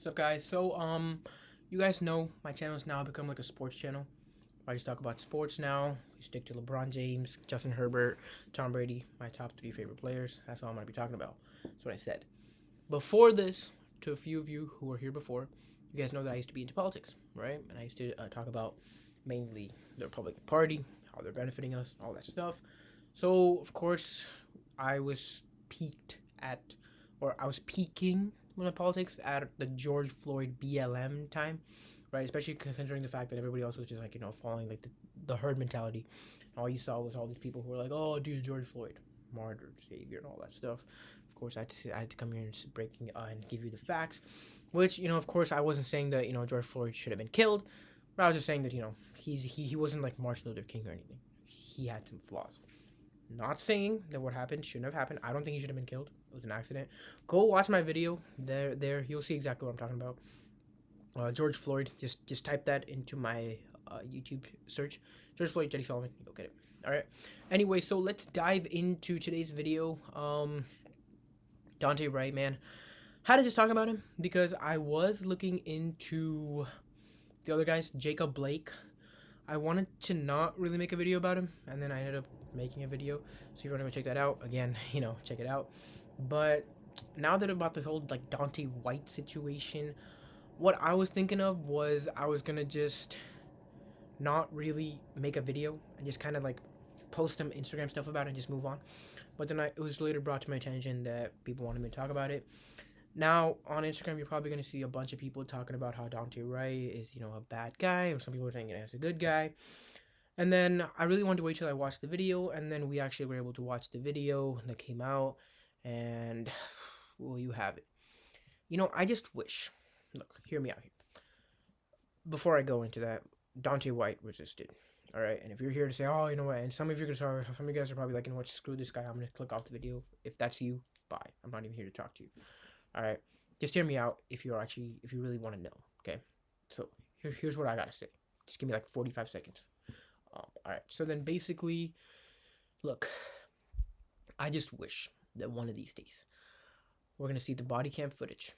What's up, guys? You guys know my channel has now become like a sports channel. I just talk about sports now. We stick to LeBron James, Justin Herbert, Tom Brady, my top 3 favorite players. That's all I'm gonna be talking about. That's what I said. Before this, to a few of you who were here before, you guys know that I used to be into politics, right? And I used to talk about mainly the Republican Party, how they're benefiting us, all that stuff. So, of course, I was peaked at, or I was peaking with my politics at the George Floyd BLM time, right? Especially considering the fact that everybody else was just like, following like the herd mentality. All you saw was all these people who were like, oh, dude, George Floyd, martyr, savior, and all that stuff. Of course, I had to come here and and give you the facts, which, of course, I wasn't saying that, George Floyd should have been killed, but I was just saying that, he wasn't like Martin Luther King or anything. He had some flaws. Not saying that what happened shouldn't have happened. I don't think he should have been killed. It was an accident. Go watch my video. There, you'll see exactly what I'm talking about. George Floyd. Just type that into my YouTube search. George Floyd, Jetty Sullivan. You'll get it. All right. Anyway, so let's dive into today's video. Daunte Wright, man. How to just talk about him because I was looking into the other guys, Jacob Blake. I wanted to not really make a video about him, and then I ended up making a video. So if you want to check that out, again, check it out. But now that about the whole like Daunte Wright situation, what I was thinking of was I was gonna just not really make a video and just kind of like post some Instagram stuff about it and just move on. But then it was later brought to my attention that people wanted me to talk about it. Now, on Instagram, you're probably going to see a bunch of people talking about how Daunte Wright is, a bad guy, or some people are saying he's a good guy. And then I really wanted to wait till I watched the video, and then we actually were able to watch the video that came out, and, well, you have it. I just wish, look, hear me out here. Before I go into that, Daunte Wright resisted. All right, and if you're here to say, oh, you know what, and some of you guys are probably like, what, screw this guy, I'm going to click off the video. If that's you, bye. I'm not even here to talk to you. All right, just hear me out if you really want to know. Okay, so here's what I gotta say. Just give me like 45 seconds. All right, so then basically, look, I just wish that one of these days we're gonna see the body cam footage,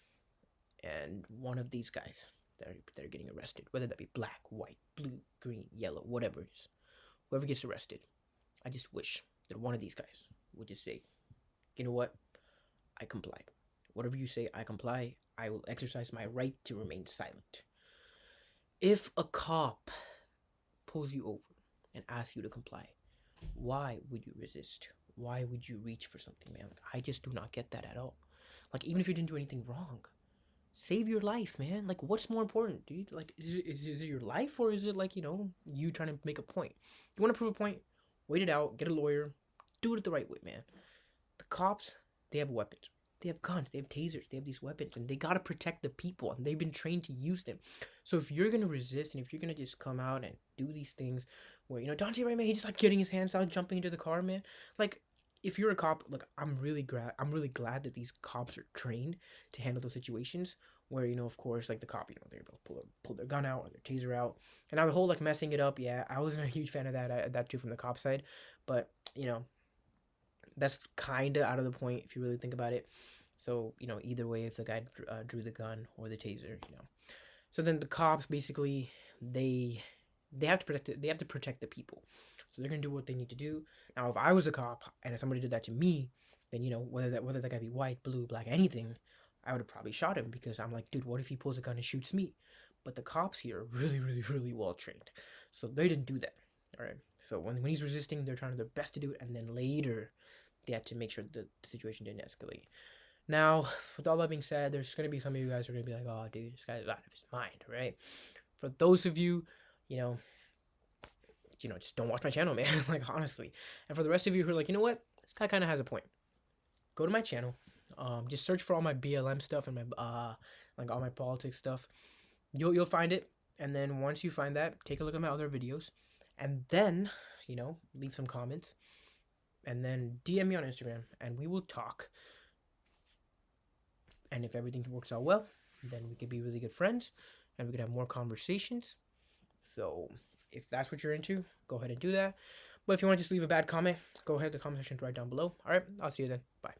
and one of these guys that are getting arrested, whether that be black, white, blue, green, yellow, whatever it is, whoever gets arrested, I just wish that one of these guys would just say, you know what, I comply. Whatever you say, I comply. I will exercise my right to remain silent. If a cop pulls you over and asks you to comply, why would you resist? Why would you reach for something, man? Like, I just do not get that at all. Like, even if you didn't do anything wrong, save your life, man. Like, what's more important, dude? Like, is it your life, or is it like, you trying to make a point? If you want to prove a point, wait it out, get a lawyer, do it the right way, man. The cops, they have weapons. They have guns, they have tasers, they have these weapons, and they gotta protect the people, and they've been trained to use them. So if you're gonna resist, and if you're gonna just come out and do these things where, Daunte Wright, man, he's just like getting his hands out, jumping into the car, man. Like, if you're a cop, look, I'm really glad that these cops are trained to handle those situations where, of course, like the cop, they're able to pull their gun out or their taser out. And now the whole like messing it up, yeah, I wasn't a huge fan of that too from the cop side, but that's kind of out of the point if you really think about it. So, either way, if the guy drew the gun or the taser, So then the cops basically, they have to protect it. They have to protect the people. So they're going to do what they need to do. Now, if I was a cop and if somebody did that to me, then, whether that guy be white, blue, black, anything, I would have probably shot him because I'm like, dude, what if he pulls a gun and shoots me? But the cops here are really, really, really well trained. So they didn't do that. All right. So when he's resisting, they're trying their best to do it. And then later, they had to make sure that the situation didn't escalate. Now, with all that being said, there's going to be some of you guys who are going to be like, oh, dude, this guy's out of his mind, right? For those of you, just don't watch my channel, man, like, honestly. And for the rest of you who are like, you know what, this guy kind of has a point, go to my channel, just search for all my BLM stuff and my, like, all my politics stuff. You'll find it, and then once you find that, take a look at my other videos, and then, leave some comments, and then DM me on Instagram, and we will talk. And if everything works out well, then we could be really good friends and we could have more conversations. So if that's what you're into, go ahead and do that. But if you want to just leave a bad comment, go ahead, the comment section right down below. All right, I'll see you then. Bye.